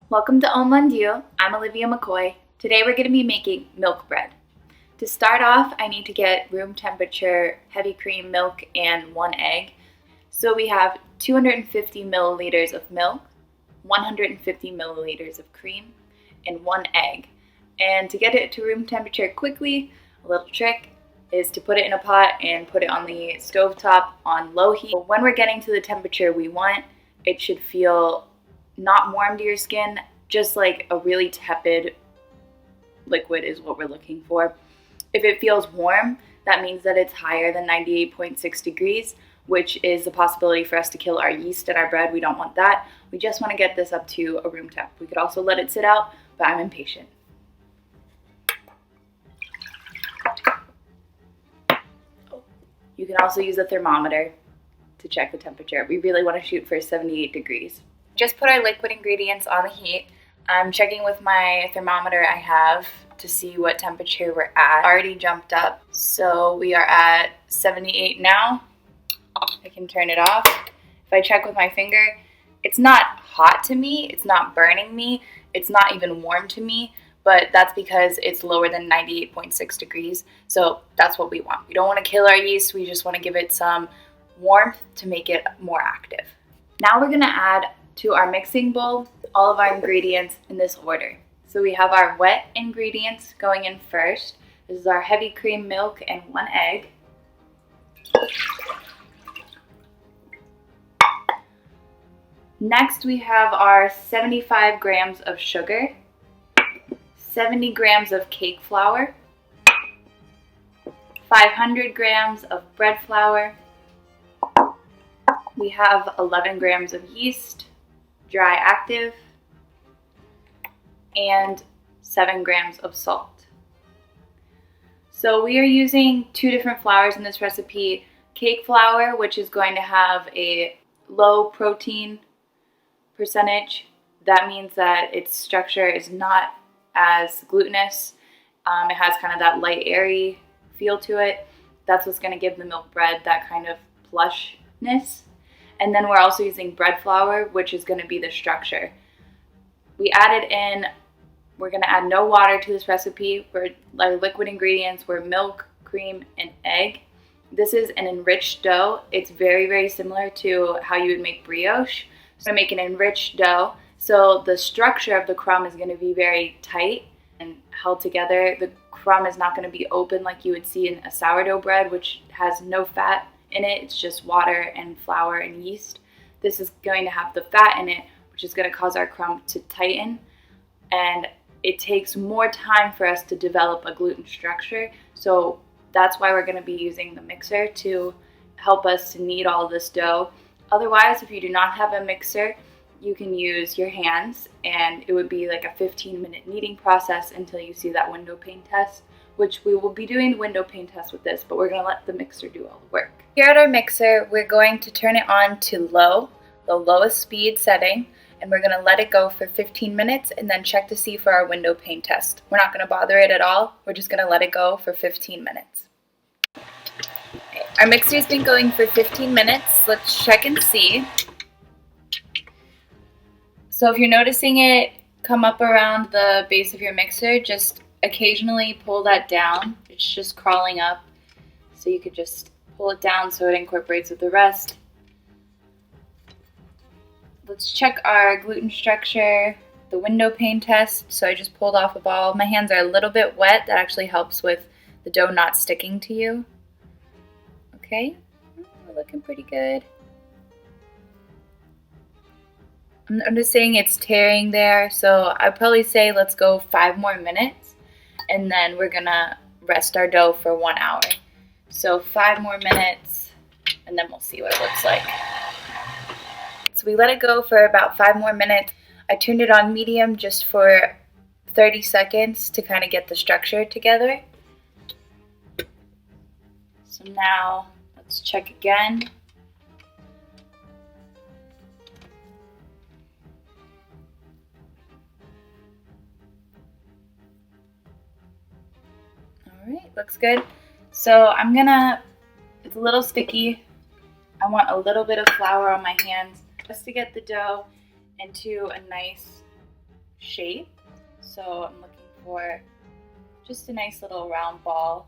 Welcome to MON DIEU. I'm Olivia McCoy. Today we're going to be making milk bread. To start off, I need to get room temperature heavy cream milk and 1 egg. So we have 250 milliliters of milk, 150 milliliters of cream, and 1 egg. And to get it to room temperature quickly, a little trick is to put it in a pot and put it on the stovetop on low heat. When we're getting to the temperature we want, it should feel not warm to your skin, just like a really tepid liquid is what we're looking for. If it feels warm, that means that it's higher than 98.6 degrees, which is a possibility for us to kill our yeast in our bread. We don't want that. We just want to get this up to a room temp. We could also let it sit out, but I'm impatient. You can also use a thermometer to check the temperature. We really want to shoot for 78 degrees. Just put our liquid ingredients on the heat. I'm checking with my thermometer I have to see what temperature we're at. Already jumped up, so we are at 78 now. I can turn it off. If I check with my finger, it's not hot to me, it's not burning me, it's not even warm to me, but that's because it's lower than 98.6 degrees, so that's what we want. We don't want to kill our yeast, we just want to give it some warmth to make it more active. Now we're going to add to our mixing bowl all of our ingredients in this order. So we have our wet ingredients going in first. This is our heavy cream milk and 1 egg. Next we have our 75 grams of sugar, 70 grams of cake flour, 500 grams of bread flour. We have 11 grams of yeast, dry active, and 7 grams of salt. So we are using 2 different flours in this recipe. Cake flour, which is going to have a low protein percentage. That means that its structure is not as glutinous. It has kind of that light, airy feel to it. That's what's going to give the milk bread that kind of plushness. And then we're also using bread flour, which is going to be the structure. We're going to add no water to this recipe. Our liquid ingredients were milk, cream, and egg. This is an enriched dough. It's very, very similar to how you would make brioche. So I'm going to make an enriched dough. So the structure of the crumb is going to be very tight and held together. The crumb is not going to be open like you would see in a sourdough bread, which has no fat in it. It's just water and flour and yeast. This is going to have the fat in it, which is going to cause our crumb to tighten, and it takes more time for us to develop a gluten structure. So that's why we're going to be using the mixer to help us to knead all of this dough. Otherwise, if you do not have a mixer, you can use your hands, and it would be like a 15-minute kneading process until you see that window pane test, which we will be doing the window pane test with this, but we're going to let the mixer do all the work. Here at our mixer, we're going to turn it on to low, the lowest speed setting, and we're going to let it go for 15 minutes and then check to see for our window pane test. We're not going to bother it at all. We're just going to let it go for 15 minutes. Our mixer's been going for 15 minutes. Let's check and see. So if you're noticing it come up around the base of your mixer, just occasionally pull that down. It's just crawling up. So you could just pull it down so it incorporates with the rest. Let's check our gluten structure, the window pane test. So I just pulled off a ball. My hands are a little bit wet. That actually helps with the dough not sticking to you. Okay, we're looking pretty good. I'm just saying it's tearing there, so I'd probably say let's go 5 more minutes, and then we're gonna rest our dough for 1 hour. So 5 more minutes, and then we'll see what it looks like. So we let it go for about 5 more minutes. I turned it on medium just for 30 seconds to kind of get the structure together. So now let's check again. All right, looks good. So it's a little sticky. I want a little bit of flour on my hands just to get the dough into a nice shape. So I'm looking for just a nice little round ball.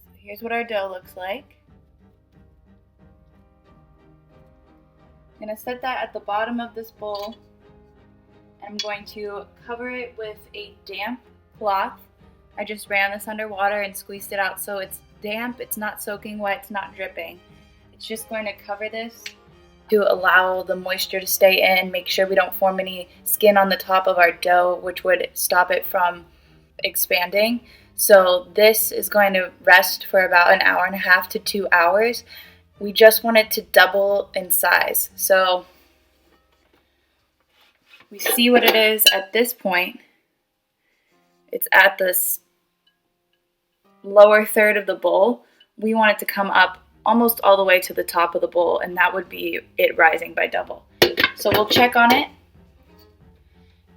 So here's what our dough looks like. I'm going to set that at the bottom of this bowl, and I'm going to cover it with a damp cloth. I just ran this under water and squeezed it out so it's damp, it's not soaking wet, it's not dripping. It's just going to cover this to allow the moisture to stay in, make sure we don't form any skin on the top of our dough, which would stop it from expanding. So this is going to rest for about an hour and a half to 2 hours. We just want it to double in size. So we see what it is at this point. It's at this lower third of the bowl. We want it to come up almost all the way to the top of the bowl, and that would be it rising by double. So we'll check on it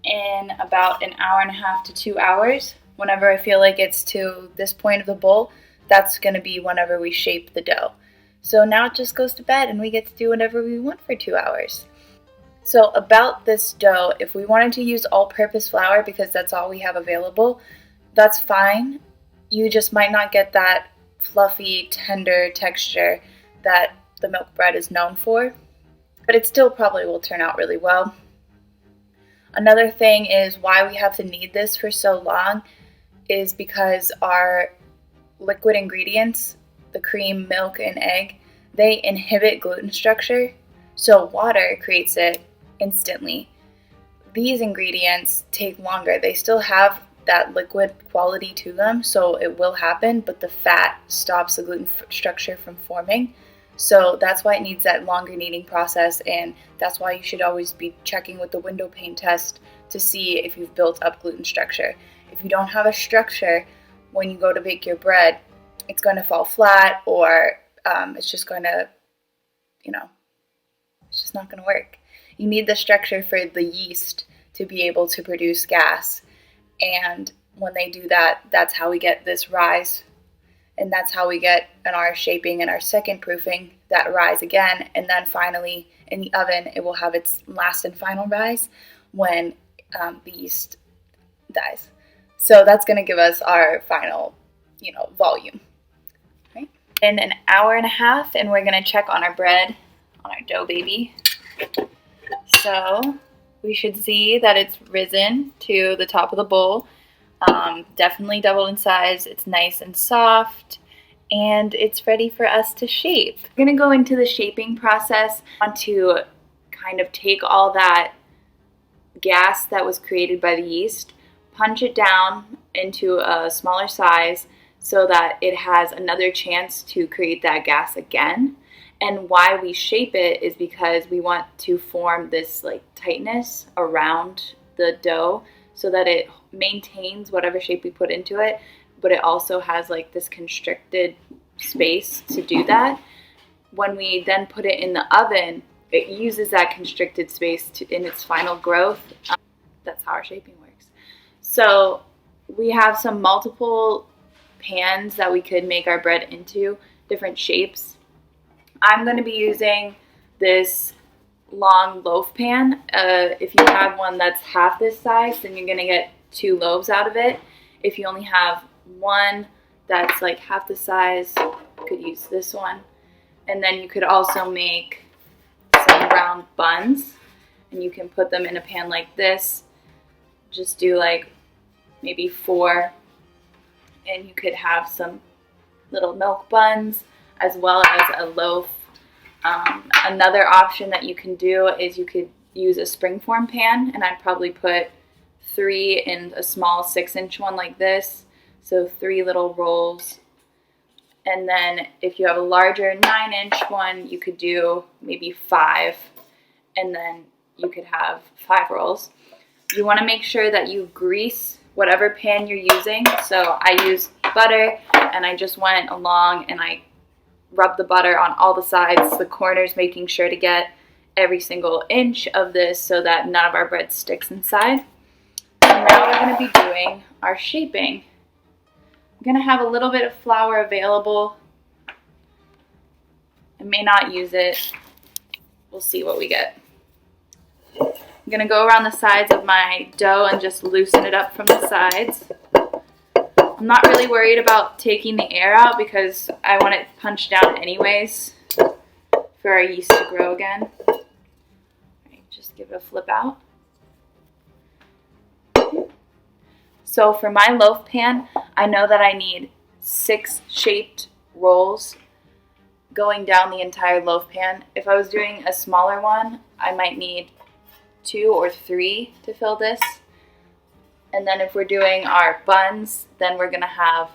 in about an hour and a half to 2 hours. Whenever I feel like it's to this point of the bowl, that's going to be whenever we shape the dough. So now it just goes to bed and we get to do whatever we want for 2 hours. So about this dough, if we wanted to use all-purpose flour because that's all we have available, that's fine. You just might not get that fluffy, tender texture that the milk bread is known for, but it still probably will turn out really well. Another thing is why we have to knead this for so long is because our liquid ingredients, the cream, milk, and egg, they inhibit gluten structure, so water creates it instantly. These ingredients take longer. They still have that liquid quality to them, so it will happen, but the fat stops the gluten structure from forming. So that's why it needs that longer kneading process, and that's why you should always be checking with the window pane test to see if you've built up gluten structure. If you don't have a structure, when you go to bake your bread, it's going to fall flat, or it's just going to, it's just not going to work. You need the structure for the yeast to be able to produce gas. And when they do that, that's how we get this rise. And that's how we get in our shaping and our second proofing that rise again. And then finally in the oven, it will have its last and final rise when the yeast dies. So that's going to give us our final, volume. Right? In an hour and a half, and we're going to check on our bread, on our dough baby. So we should see that it's risen to the top of the bowl. Definitely doubled in size. It's nice and soft, and it's ready for us to shape. We're going to go into the shaping process. I want to kind of take all that gas that was created by the yeast, punch it down into a smaller size so that it has another chance to create that gas again. And why we shape it is because we want to form this tightness around the dough so that it maintains whatever shape we put into it, but it also has this constricted space to do that. When we then put it in the oven, it uses that constricted space in its final growth. That's how our shaping works. So we have some multiple pans that we could make our bread into, different shapes. I'm going to be using this long loaf pan. If you have one that's half this size, then you're going to get 2 loaves out of it. If you only have one that's half the size, you could use this one. And then you could also make some round buns, and you can put them in a pan like this. Just do maybe 4, and you could have some little milk buns as well as a loaf. Another option that you can do is you could use a springform pan, and I'd probably put 3 in a small 6-inch one like this, so 3 little rolls. And then if you have a larger 9-inch one, you could do maybe 5, and then you could have 5 rolls. You want to make sure that you grease whatever pan you're using. So I use butter, and I just went along and I rubbed the butter on all the sides, the corners, making sure to get every single inch of this so that none of our bread sticks inside. And now we're going to be doing our shaping. I'm going to have a little bit of flour available. I may not use it. We'll we'll see what we get. I'm gonna go around the sides of my dough and just loosen it up from the sides. I'm not really worried about taking the air out because I want it punched down anyways for our yeast to grow again. All right, just give it a flip out. So for my loaf pan, I know that I need 6 shaped rolls going down the entire loaf pan. If I was doing a smaller one, I might need 2 or 3 to fill this. And then if we're doing our buns, then we're gonna have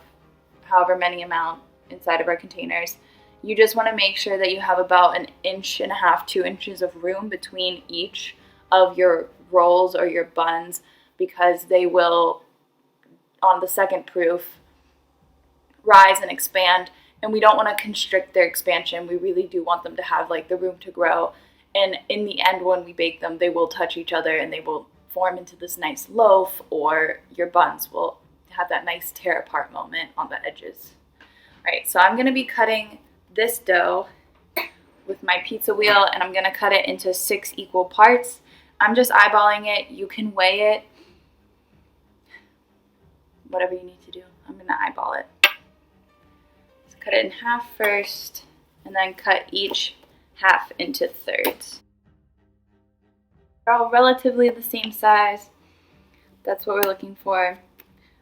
however many amount inside of our containers. You just wanna make sure that you have about 1.5 inches, 2 inches of room between each of your rolls or your buns, because they will, on the second proof, rise and expand, and we don't want to constrict their expansion. We really do want them to have like the room to grow, and in the end when we bake them, they will touch each other and they will form into this nice loaf, or your buns will have that nice tear apart moment on the edges. All right, so I'm going to be cutting this dough with my pizza wheel, and I'm going to cut it into 6 equal parts. I'm just eyeballing it. You can weigh it, whatever you need to do. I'm going to eyeball it. So cut it in half first, and then cut each half into thirds. They're all relatively the same size. That's what we're looking for.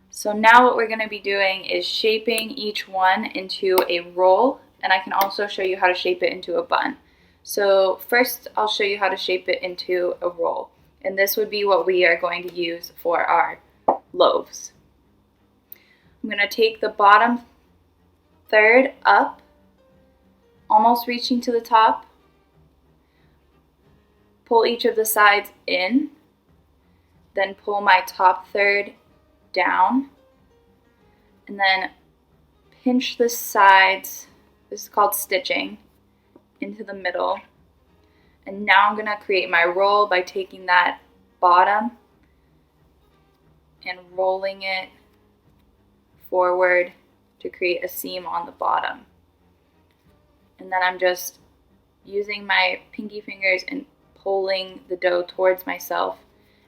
So now what we're going to be doing is shaping each one into a roll, and I can also show you how to shape it into a bun. So first I'll show you how to shape it into a roll, and this would be what we are going to use for our loaves. I'm going to take the bottom third up, almost reaching to the top, pull each of the sides in, then pull my top third down, and then pinch the sides, this is called stitching, into the middle. And now I'm going to create my roll by taking that bottom and rolling it forward to create a seam on the bottom. And then I'm just using my pinky fingers and pulling the dough towards myself,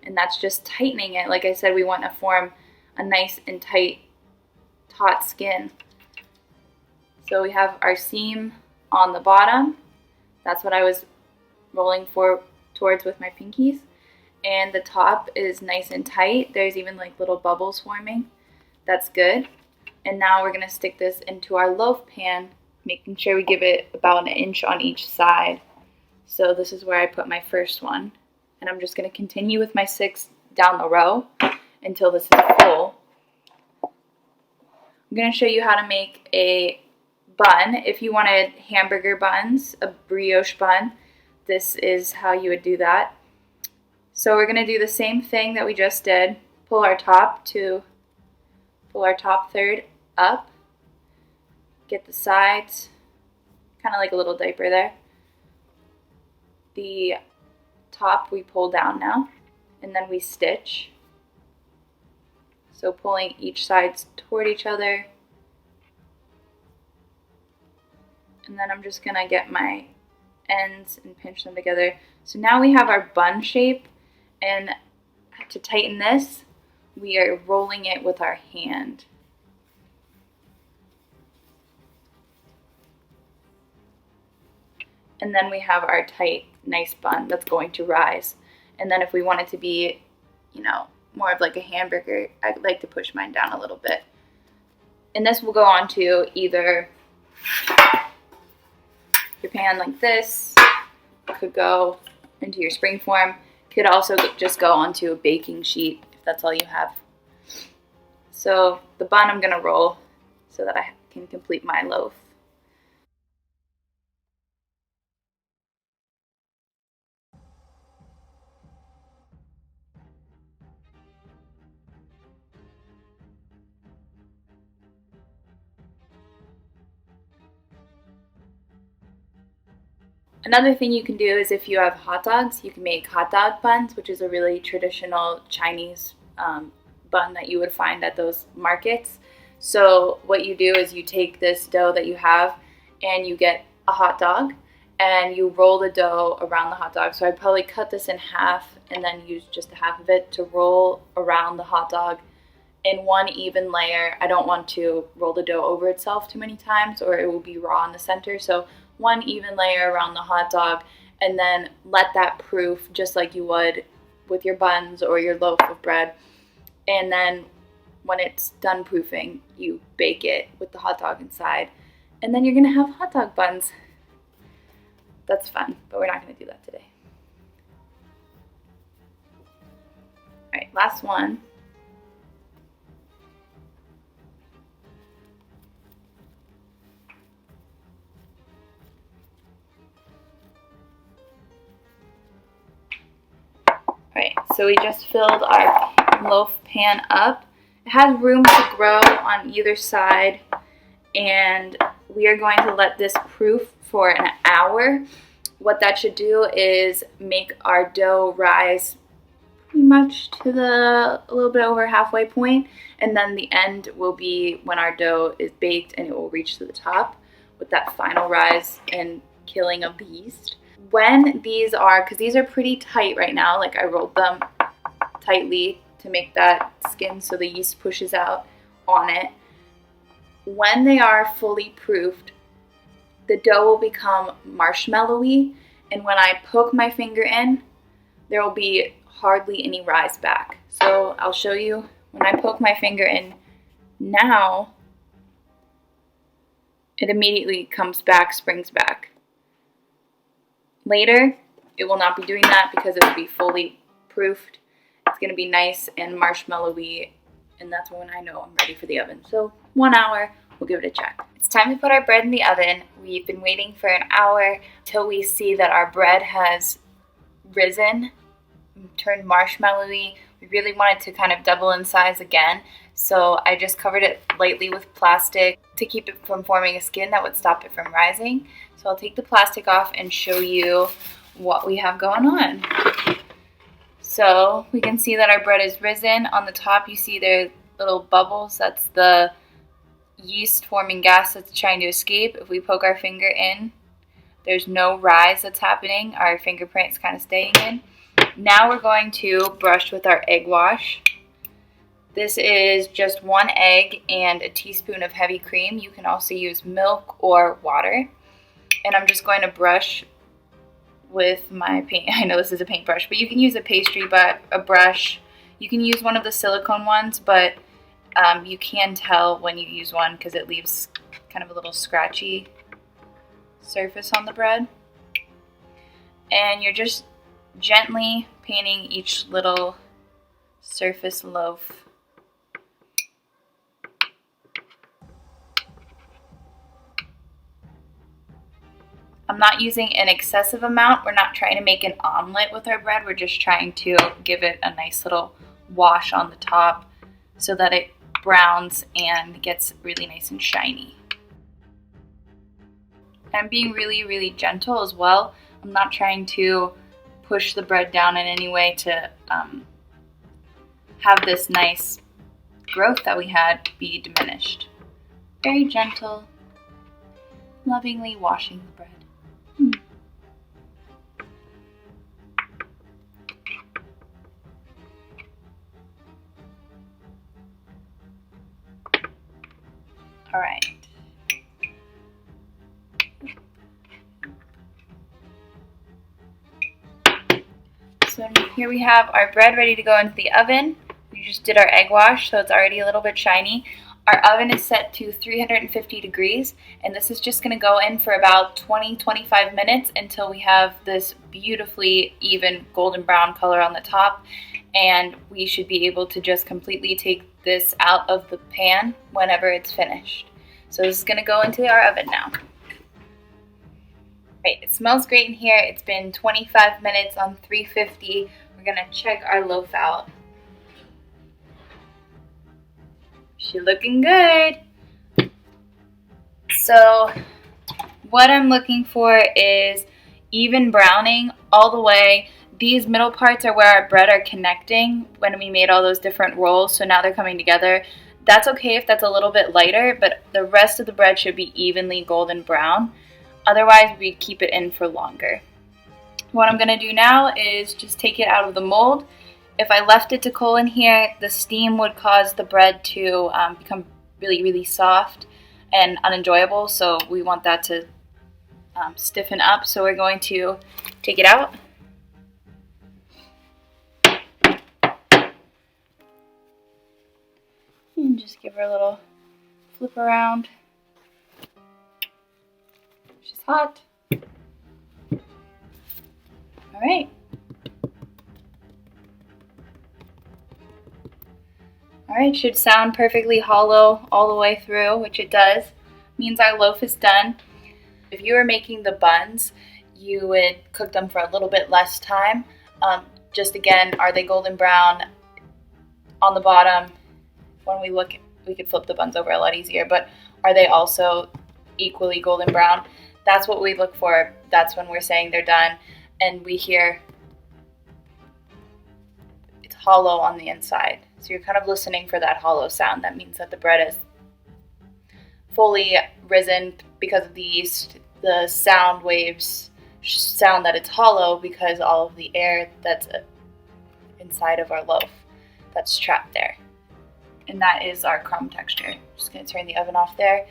and that's just tightening it. Like I said, we want to form a nice and tight, taut skin. So we have our seam on the bottom. That's what I was rolling towards with my pinkies. And the top is nice and tight. There's even like little bubbles forming. That's good. And now we're going to stick this into our loaf pan, making sure we give it about 1 inch on each side. So this is where I put my first one. And I'm just going to continue with my 6 down the row until this is full. I'm going to show you how to make a bun. If you wanted hamburger buns, a brioche bun, this is how you would do that. So we're going to do the same thing that we just did. Pull our top third up, get the sides, kind of like a little diaper there. The top we pull down now, and then we stitch. So pulling each side toward each other. And then I'm just going to get my ends and pinch them together. So now we have our bun shape, and to tighten this, we are rolling it with our hand. And then we have our tight, nice bun that's going to rise. And then if we want it to be, more of like a hamburger, I'd like to push mine down a little bit. And this will go onto either your pan like this, could go into your spring form, could also just go onto a baking sheet if that's all you have. So the bun I'm going to roll so that I can complete my loaf. Another thing you can do is if you have hot dogs, you can make hot dog buns, which is a really traditional Chinese bun that you would find at those markets. So what you do is you take this dough that you have and you get a hot dog and you roll the dough around the hot dog. So I'd probably cut this in half and then use just a half of it to roll around the hot dog in one even layer. I don't want to roll the dough over itself too many times or it will be raw in the center. So one even layer around the hot dog, and then let that proof just like you would with your buns or your loaf of bread. And then when it's done proofing, you bake it with the hot dog inside, and then you're gonna have hot dog buns. That's fun, but we're not gonna do that today. All right, last one. All right, so we just filled our loaf pan up. It has room to grow on either side, and we are going to let this proof for an hour. What that should do is make our dough rise pretty much to a little bit over halfway point, and then the end will be when our dough is baked and it will reach to the top with that final rise and killing of the yeast. When these are, because these are pretty tight right now, like I rolled them tightly to make that skin so the yeast pushes out on it. When they are fully proofed, the dough will become marshmallowy, and when I poke my finger in, there will be hardly any rise back. So I'll show you when I poke my finger in now, it immediately comes back, springs back. Later, it will not be doing that because it will be fully proofed. It's going to be nice and marshmallowy, and that's when I know I'm ready for the oven. So 1 hour, we'll give it a check. It's time to put our bread in the oven. We've been waiting for an hour till we see that our bread has risen, turned marshmallowy. We really want it to kind of double in size again, so I just covered it lightly with plastic to keep it from forming a skin that would stop it from rising. So I'll take the plastic off and show you what we have going on. So we can see that our bread is risen. On the top you see there little bubbles. That's the yeast forming gas that's trying to escape. If we poke our finger in, there's no rise that's happening. Our fingerprint's kind of staying in. Now we're going to brush with our egg wash. This is just 1 egg and a teaspoon of heavy cream. You can also use milk or water. And I'm just going to brush with my paint. I know this is a paintbrush, but you can use a pastry, but a brush. You can use one of the silicone ones, but you can tell when you use one because it leaves kind of a little scratchy surface on the bread. And you're just gently painting each little surface loaf. I'm not using an excessive amount. We're not trying to make an omelet with our bread. We're just trying to give it a nice little wash on the top so that it browns and gets really nice and shiny. I'm being really, really gentle as well. I'm not trying to push the bread down in any way to have this nice growth that we had be diminished. Very gentle, lovingly washing the bread. All right. So here we have our bread ready to go into the oven. We just did our egg wash, so it's already a little bit shiny. Our oven is set to 350 degrees, and this is just going to go in for about 20-25 minutes until we have this beautifully even golden brown color on the top, and we should be able to just completely take this out of the pan whenever it's finished. So this is going to go into our oven now. Right, it smells great in here. It's been 25 minutes on 350. We're going to check our loaf out. She's looking good. So what I'm looking for is even browning all the way. These middle parts are where our bread are connecting when we made all those different rolls, so now they're coming together. That's okay if that's a little bit lighter, but the rest of the bread should be evenly golden brown. Otherwise, we'd keep it in for longer. What I'm gonna do now is just take it out of the mold. If I left it to cool in here, the steam would cause the bread to become really, really soft and unenjoyable. So we want that to stiffen up. So we're going to take it out. And just give her a little flip around. She's hot. All right. All right, should sound perfectly hollow all the way through, which it does. Means our loaf is done. If you were making the buns, you would cook them for a little bit less time. Just again, are they golden brown on the bottom? When we look, we could flip the buns over a lot easier, but are they also equally golden brown? That's what we look for. That's when we're saying they're done. And we hear it's hollow on the inside. So you're kind of listening for that hollow sound. That means that the bread is fully risen because of the yeast. The sound waves sound that it's hollow because all of the air that's inside of our loaf that's trapped there. And that is our crumb texture. Just gonna turn the oven off there.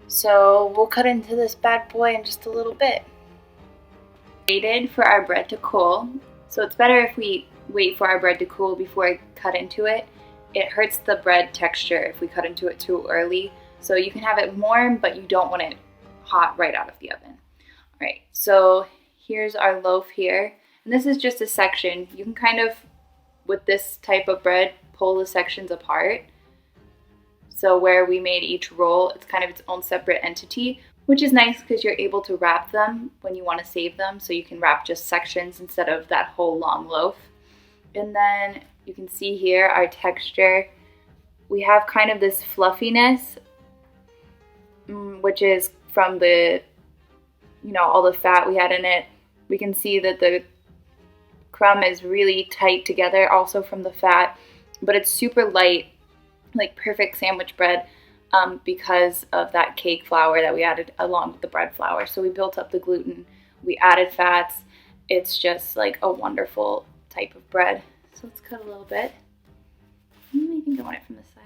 So we'll cut into this bad boy in just a little bit. Waited for our bread to cool. So it's better if we wait for our bread to cool before I cut into it. It hurts the bread texture if we cut into it too early. So you can have it warm, but you don't want it hot right out of the oven. All right, so here's our loaf here. And this is just a section. You can kind of, with this type of bread, pull the sections apart. So where we made each roll, it's kind of its own separate entity, which is nice because you're able to wrap them when you want to save them. So you can wrap just sections instead of that whole long loaf. And then you can see here our texture. We have kind of this fluffiness, which is from the, all the fat we had in it. We can see that the crumb is really tight together also from the fat, but it's super light, like perfect sandwich bread because of that cake flour that we added along with the bread flour. So we built up the gluten, we added fats. It's just like a wonderful type of bread. So let's cut a little bit. I think I want it from this side.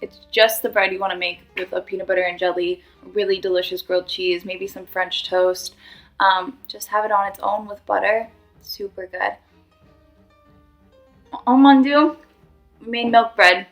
It's just the bread you want to make with a peanut butter and jelly, really delicious grilled cheese, maybe some French toast. Just have it on its own with butter. Super good. Oh mon dieu, we made milk bread.